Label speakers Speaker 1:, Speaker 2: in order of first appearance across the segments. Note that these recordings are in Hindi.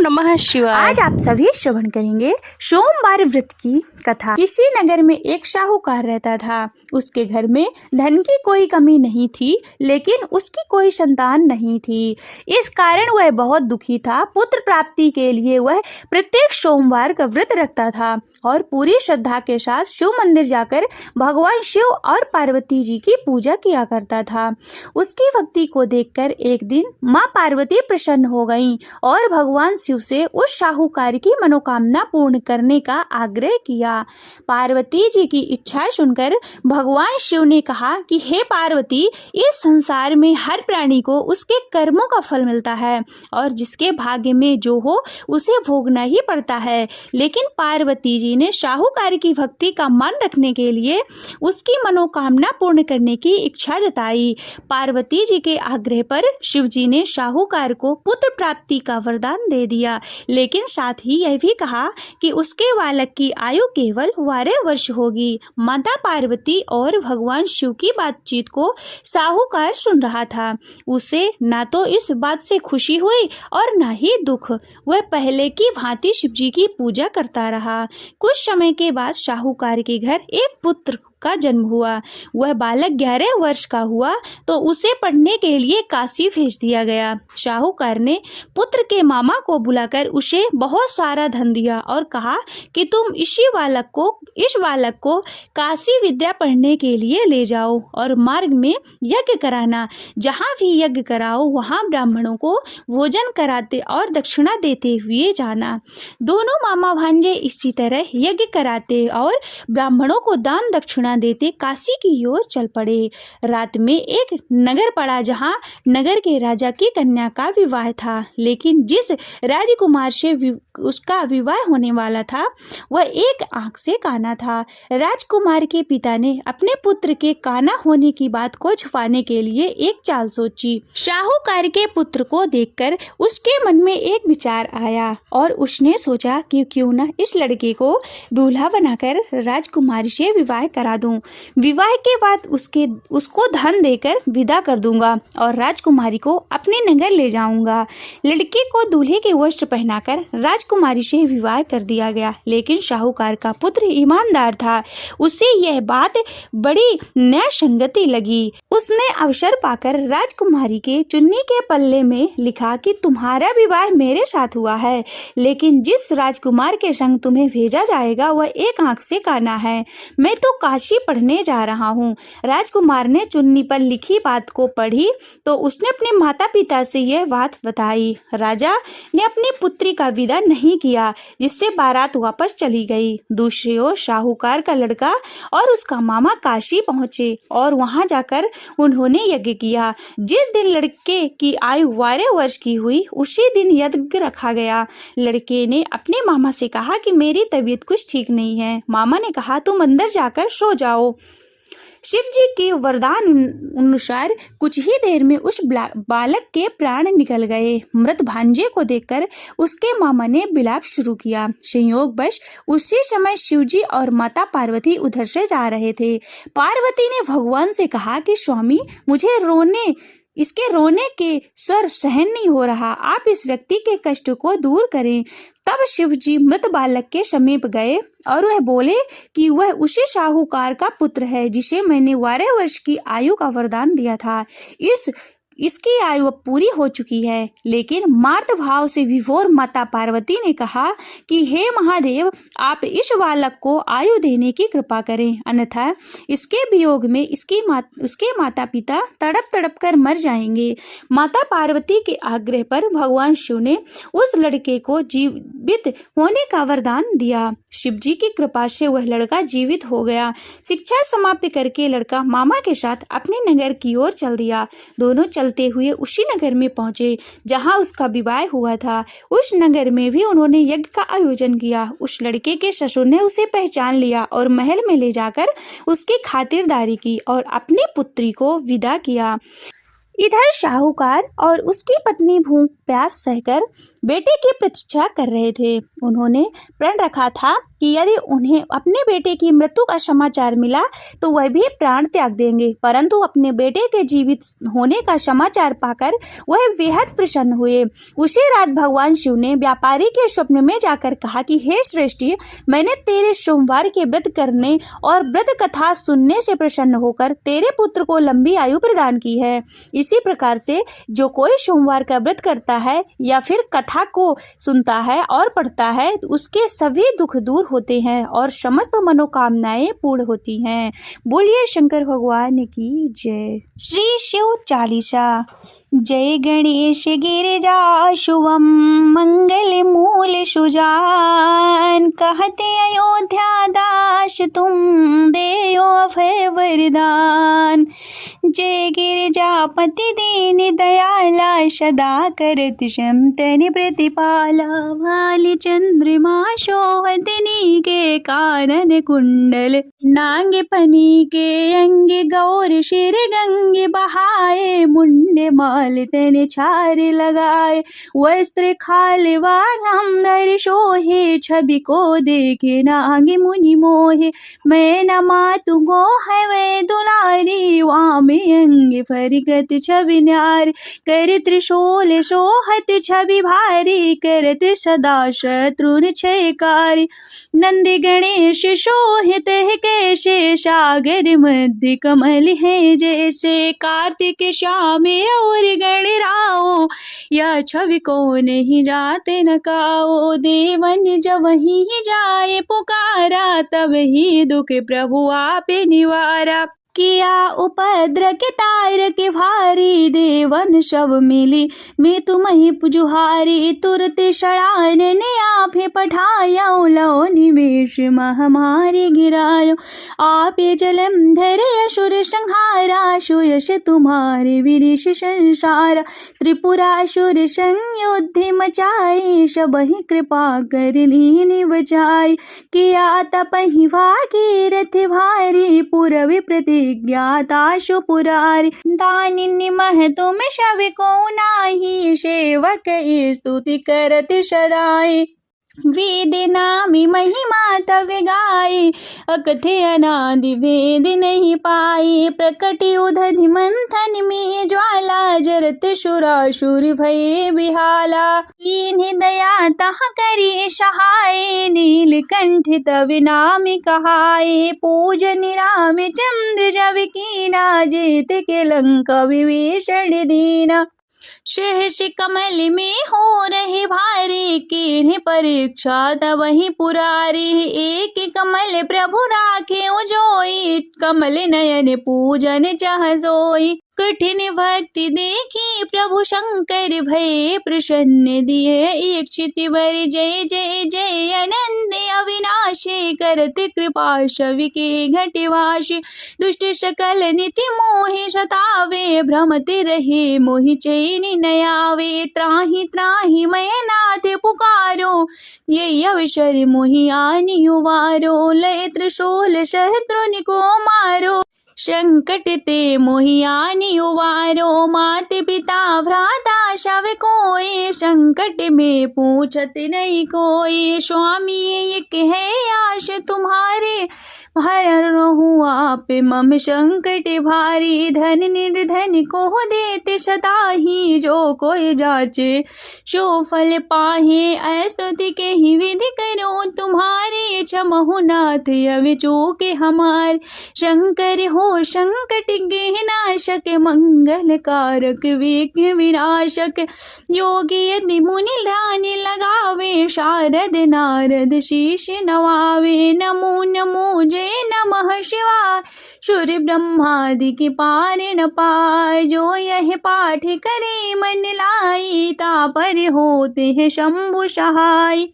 Speaker 1: नमः शिवाय।
Speaker 2: आज आप सभी श्रवण करेंगे सोमवार व्रत की कथा। किसी नगर में एक साहूकार रहता था। उसके घर में धन की कोई कमी नहीं थी, लेकिन उसकी कोई संतान नहीं थी। इस कारण वह बहुत दुखी था। पुत्र प्राप्ति के लिए वह प्रत्येक सोमवार का व्रत रखता था और पूरी श्रद्धा के साथ शिव मंदिर जाकर भगवान शिव और पार्वती जी की पूजा किया करता था। उसकी भक्ति को देखकर एक दिन माँ पार्वती प्रसन्न हो गईं और भगवान शिव से उस साहूकार की मनोकामना पूर्ण करने का आग्रह किया। पार्वती जी की इच्छा सुनकर भगवान शिव ने कहा कि हे पार्वती, इस संसार में हर प्राणी को उसके कर्मों का फल मिलता है और जिसके भाग्य में जो हो उसे भोगना ही पड़ता है। लेकिन पार्वती जी ने साहूकार की भक्ति का मान रखने के लिए उसकी मनोकामना पूर्ण करने की इच्छा जताई। पार्वती जी के आग्रह पर शिव जी ने साहूकार को पुत्र प्राप्ति का वरदान दे दिया, लेकिन साथ ही यह भी कहा कि उसके बालक की आयु केवल 12 वर्ष होगी। माता पार्वती और भगवान शिव की बातचीत को साहूकार सुन रहा था। उसे ना तो इस बात से खुशी हुई और ना ही दुख। वह पहले की भांति शिव जी की पूजा करता रहा। कुछ समय के बाद साहूकार के घर एक पुत्र का जन्म हुआ। वह बालक 11 वर्ष का हुआ तो उसे पढ़ने के लिए काशी भेज दिया गया। साहूकार ने पुत्र के मामा को बुलाकर उसे बहुत सारा धन दिया और कहा कि तुम इस बालक को काशी विद्या पढ़ने के लिए ले जाओ और मार्ग में यज्ञ कराना। जहाँ भी यज्ञ कराओ वहाँ ब्राह्मणों को भोजन कराते और दक्षिणा देते हुए जाना। दोनों मामा भांजे इसी तरह यज्ञ कराते और ब्राह्मणों को दान दक्षिणा देते काशी की ओर चल पड़े। रात में एक नगर पड़ा जहाँ नगर के राजा की कन्या का विवाह था, लेकिन जिस राजकुमार से उसका विवाह होने वाला था वह एक आंख से काना था। राजकुमार के पिता ने अपने पुत्र के काना होने की बात को छुपाने के लिए एक चाल सोची। साहूकार के पुत्र को देखकर उसके मन में एक विचार आया और उसने सोचा कि क्यों न इस लड़के को दूल्हा बनाकर राजकुमारी से विवाह करा दूं। विवाह के बाद उसको धन देकर विदा कर दूंगा और राजकुमारी को अपने नगर ले जाऊंगा। लड़के को दूल्हे के वस्त्र पहनाकर राजकुमारी से विवाह कर दिया गया, लेकिन साहूकार का पुत्र ईमानदार था। उसे यह बात बड़ी न्यायसंगति लगी। उसने अवसर पाकर राजकुमारी के चुन्नी के पल्ले में लिखा कि तुम्हारा विवाह मेरे साथ हुआ है, लेकिन जिस राजकुमार के संग तुम्हें भेजा जाएगा वह एक आंख से काना है। मैं तो काशी पढ़ने जा रहा हूँ। राजकुमार ने चुन्नी पर लिखी बात को पढ़ी तो उसने अपने माता पिता से यह बात बताई। राजा ने अपनी पुत्री का विदा नहीं किया, जिससे बारात वापस चली गई। दूसरी ओर साहूकार का लड़का और उसका मामा काशी पहुंचे और वहां जाकर उन्होंने यज्ञ किया। जिस दिन लड़के की आयु 12 वर्ष की हुई उसी दिन यज्ञ रखा गया। लड़के ने अपने मामा से कहा कि मेरी तबीयत कुछ ठीक नहीं है। मामा ने कहा तुम अंदर जाकर सो जाओ। शिव जी के वरदान अनुसार कुछ ही देर में उस बालक के प्राण निकल गए। मृत भांजे को देखकर उसके मामा ने विलाप शुरू किया। संयोगवश उसी समय शिव जी और माता पार्वती उधर से जा रहे थे। पार्वती ने भगवान से कहा कि स्वामी, मुझे इसके रोने के स्वर सहन नहीं हो रहा, आप इस व्यक्ति के कष्ट को दूर करें। तब शिव जी मृत बालक के समीप गए और वह बोले कि वह उसी साहूकार का पुत्र है जिसे मैंने 12 वर्ष की आयु का वरदान दिया था। इसकी आयु अब पूरी हो चुकी है। लेकिन मार्त भाव से विभोर माता पार्वती ने कहा कि हे महादेव, आप इस बालक को आयु देने की कृपा करें, अन्यथा इसके वियोग में उसके माता पिता तड़प तड़प कर मर जाएंगे। माता पार्वती के आग्रह पर भगवान शिव ने उस लड़के को जीवित होने का वरदान दिया। शिव जी की कृपा से वह लड़का जीवित हो गया। शिक्षा समाप्त करके लड़का मामा के साथ अपने नगर की ओर चल दिया। दोनों चलते हुए उसी नगर में पहुंचे जहां उसका विवाह हुआ था। उस नगर में भी उन्होंने यज्ञ का आयोजन किया। उस लड़के के ससुर ने उसे पहचान लिया और महल में ले जाकर उसकी खातिरदारी की और अपनी पुत्री को विदा किया। इधर साहूकार और उसकी पत्नी भूख प्यास सहकर बेटे की प्रतीक्षा कर रहे थे। उन्होंने प्रण रखा था कि यदि उन्हें अपने बेटे की मृत्यु का समाचार मिला तो वह भी प्राण त्याग देंगे, परंतु अपने बेटे के जीवित होने का समाचार पाकर वह बेहद प्रसन्न हुए। उसी रात भगवान शिव ने व्यापारी के स्वप्न में जाकर कहा कि हे श्रेष्ठी, मैंने तेरे सोमवार के व्रत करने और व्रत कथा सुनने से प्रसन्न होकर तेरे पुत्र को लंबी आयु प्रदान की है। इसी प्रकार से जो कोई सोमवार का व्रत करता है या फिर कथा को सुनता है और पढ़ता है, उसके सभी दुख दूर होते हैं और समस्त मनोकामनाएं पूर्ण होती हैं। बोलिए शंकर भगवान की जय। श्री शिव चालीसा। जय गणेश गिरिजा शुभम मंगल मूल सुजान, कहते अयोध्या दास तुम देयो अभय वरदान। जय गिरिजापति दीन दयाला, सदा करत क्षमतन प्रतिपाला। भाली चंद्रमा शोहतनी के कानन कुंडल, नांग पनी के अंग गौर शिर गंगे बहाए। मुंडे माल तन छार लगाए, वस्त्र खाल वाघंबर शोहे। छवि को देखे नाग मुनि मोहे, मैं न मातु गो है वे दुलारी। वामे अंग फरगत छवि न्यारी, कर त्रिशूल सोहत छवि भारी। करत सदा शत्रुन क्षयकारी, नंदी गणेश शोहित कैसे। सागर मध्य कमल है जैसे, कार्तिक श्याम और गणराओ। यह छवि को नहीं जाते न काओ, देवन जब वहीं जाए पुकारा। तब ही दुख प्रभु आपे निवारा, किया उपद्र के तार के भारी। देवन सब मिली मैं तुम्हें पुजुहारी, तुरत शरान ने आपे पठाया। लो निवेश महामारी गिरायो, आपे जलंधर असुर संहारा। सुयश तुम्हारे विदिश संसार, त्रिपुरासुर संयुद्ध मचाए। सबहि कृपा कर लीन बचाई, किया तपहि भागीरथ भारी। पूरब प्रति ज्ञाताशु पुरारी, दानिनि महतुम शव को नाही। सेवक स्तुति करत सदाई, वेद नामी महिमा तव गाये। अकथे अनादि वेद नहीं पाई, प्रकटि उदधि मंथन में ज्वाला। जरत सुरासुर भये बिहाला, इन्हीं दया तह करी सहाय। नीलकंठ तव नाम कहाए, पूजन राम चंद्र जब कीना। जेत के लंका विभीषण दीना, सहस कमल में हो रहे भारी। किन्हीं परीक्षा तब ही पुरारी, एक कमल प्रभु राखे उजोई। कमल नयन पूजन चाह सोई, कठिन भक्ति देखी प्रभु शंकर भये प्रसन्न। दिए इच्छित वर जय जय जय, अनंत अविनाशी। करत कृपा शवि के घटवाशी, दुष्ट सकल नीति मोहि सतावे। भ्रमत रहे मोहि चैन न आवे, त्राहि त्राहि मैं नाथ पुकारो। ये अवसर मोहि आनि उवारो, लय त्रिशूल शत्रुनि को मारो। संकट ते मोहि आनि उवारो, मात पिता भ्राता शव कोई। संकट में पूछत नहीं कोई, स्वामी एक है आश तुम्हारे। हरहु आप मम संकट भारी, धन निर्धन को देते सदा ही। जो कोई जाचे सो फल पाहे, स्तुति के ही विधि करो तुम्हारे। क्षमहु नाथ अवि चूके हमार, शंकर हो संकट के नाशक। मंगल कारक विघ्न विनाशक, योगी यदि मुनि ध्यान लगावे। शारद नारद शीश नवावे, नमो नमो जय नमः शिवाय। सूर्य ब्रह्मादि के पार न पाए, जो यह पाठ करे मन लाई। तापर होते हैं शंभु सहाय।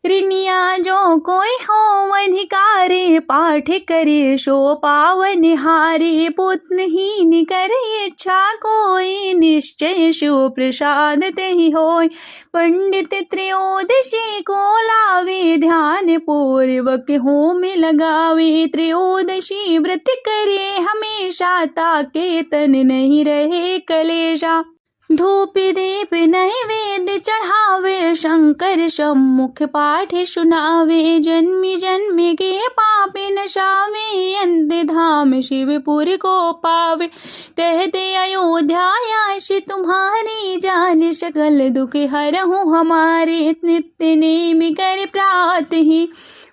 Speaker 2: ऋनिया जो कोई हो अधिकारी, पाठ करे सो पावन हारी। पुत्रहीन करे इच्छा कोई, निश्चय शिव प्रसाद तेहि होय। पंडित त्रयोदशी को लावे, ध्यान पूर्वक होम लगावे। त्रयोदशी व्रत करे हमेशा, ताके तन नहीं रहे कलेशा। धूप दीप नैवेद्य चढ़ावे, शंकर सम्मुख पाठ सुनावे। जन्मी जन्म के पाप नशावे, अंत धाम शिवपुर को पावे। कहते अयोध्यायाश तुम्हारी, जान सकल दुख हरहु हमारे। नित्य नेम कर प्रात ही,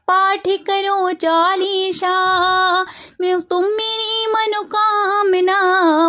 Speaker 2: पाठ करो चालीसा। तुम मेरी मनोकामना,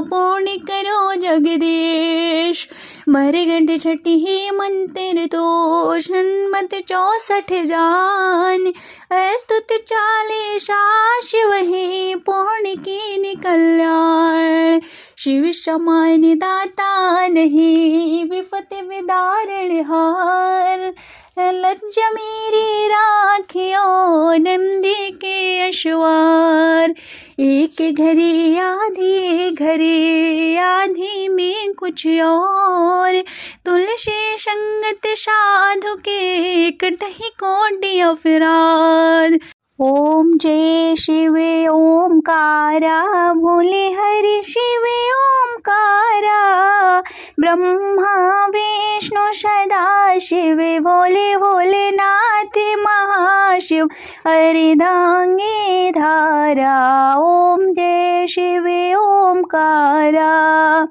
Speaker 2: पूर्ण करो जगदीश। मरगढ़ छठी है मंत्र दोष, हनुमत 64 जान। अस्तुत चालीसा शिव है, पूर्ण की कल्याण। शिव समान दाता नहीं, विपत विदारण हार। लज्ज मेरी राखियो, नंदी के अश्वार। एक घरे आधी घरे, आधी में कुछ और। तुलसी संगत साधु के, कटहि कोटि अपराध। ओम जय शिव ओमकारा, भोले हरि शिव ओमकारा। ब्रह्मा विष्णु सदा शिव, भोले भोलेनाथ महाशिव। अर्धांगे धारा, ओम जय शिव ओमकारा।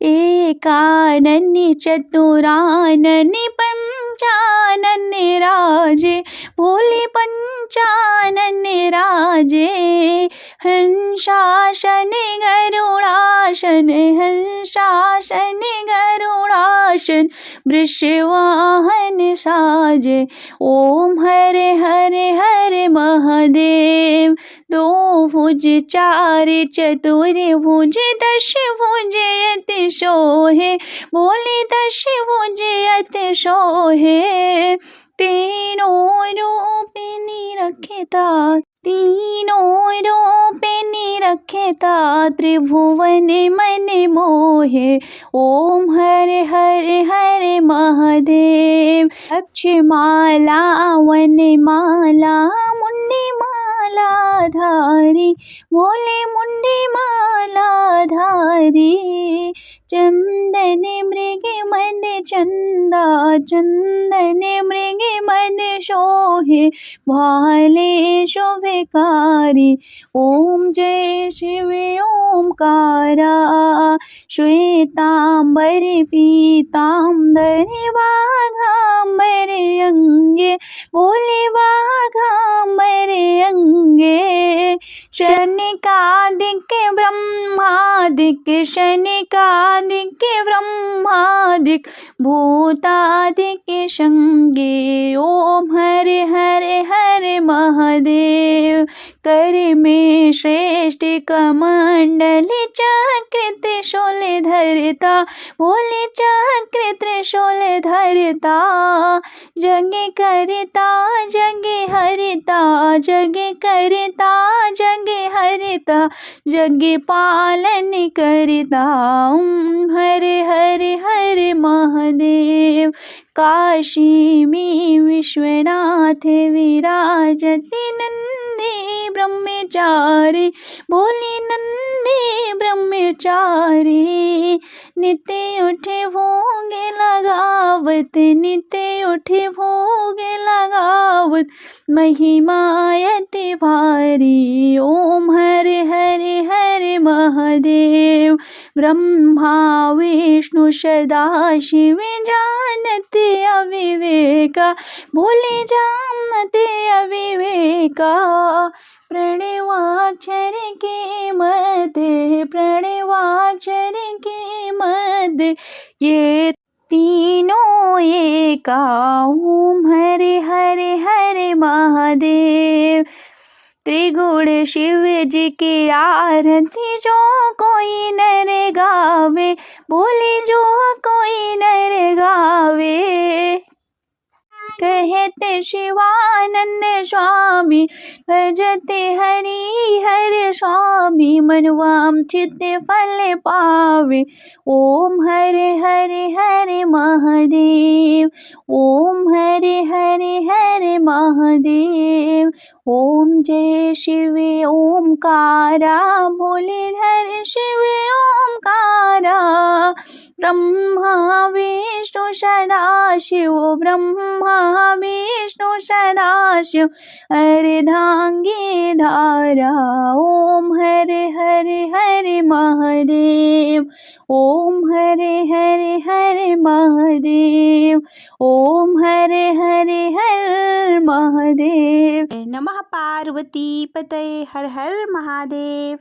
Speaker 2: एकानन चतुरानन पंचानन राजे, भोले पंचानन राजे। हंसासन गरुड़ासन, हंसासन गरुड़ासन। वृषवाहन साजे, ओम हरे हरे हरे महादेव। दो भुज चार चतुर भुज, दश भुज अति सोहे। बोले दश भुज अति सोहे। तीनों रूप निरखता, तीनों रूप निरखता। त्रिभुवन मन मोहे, ओम हरे हरे हरे महादेव। अक्षमाला वनमाला, मुंडी माला धारी। बोले मुंडी माला धारी। चंदन मृग मन चंदा, चंदन मृग मन शोहे। भाले शुभकारी, ओम जय शिव ओमकारा। श्वेतांबर पीतांबर, वाघांबर अंगे। बोले वाघांबर अंगे। शनिकादिक ब्रह्मादिक, शनिकादिक ब्रह्मादिक। भूतादिक संगे, ओम हरे हरे हरे महादेव। कर में श्रेष्ठ कमंडल, चक्र त्रिशूल धरता। बोले चक्र त्रिशूल धरता। जग करता जग हरता, जग करता जग हरता। जग पालन करता, हरे हरे हरे महादेव। काशी में विश्वनाथ विराजति, नंदी ब्रह्मचारी। बोले नंदी ब्रह्मचारी। नित्य उठे भोग लगावत, नित्य उठे भोग लगावत। महिमायति भारी, ओम हरे हरे हरे महादेव। ब्रह्मा विष्णु सदा शिव, जानते अविवेका। बोले जानते अविवेका। प्रणवाक्षर के मध्य, प्रणवाक्षर के मध्य। ये तीनों एका, ओम हरे हरे हरे महादेव। त्रिगुण शिव जी की आरती, जो कोई नर गावे। बोले जो कोई नर गावे। कहते शिवानंद स्वामी, भजते हरि हर स्वामी, मनवांछित फल पावे। ओम हरे हरे हरे महादेव, ओम हरे हरे हरे महादेव। ओम जय शिव ओमकारा, भोलेधर शिव ओमकारा। ब्रह्मा विष्णु सदाशिव, ब्रह्मा विष्णु सदाशिव, अर्धांगी धारा। ओम हरे हरे हरे महादेव, ओम हरे हरे हरे महादेव, ओम हरे हरे हर महादेव। नमः पार्वती पतये, हर हर महादेव।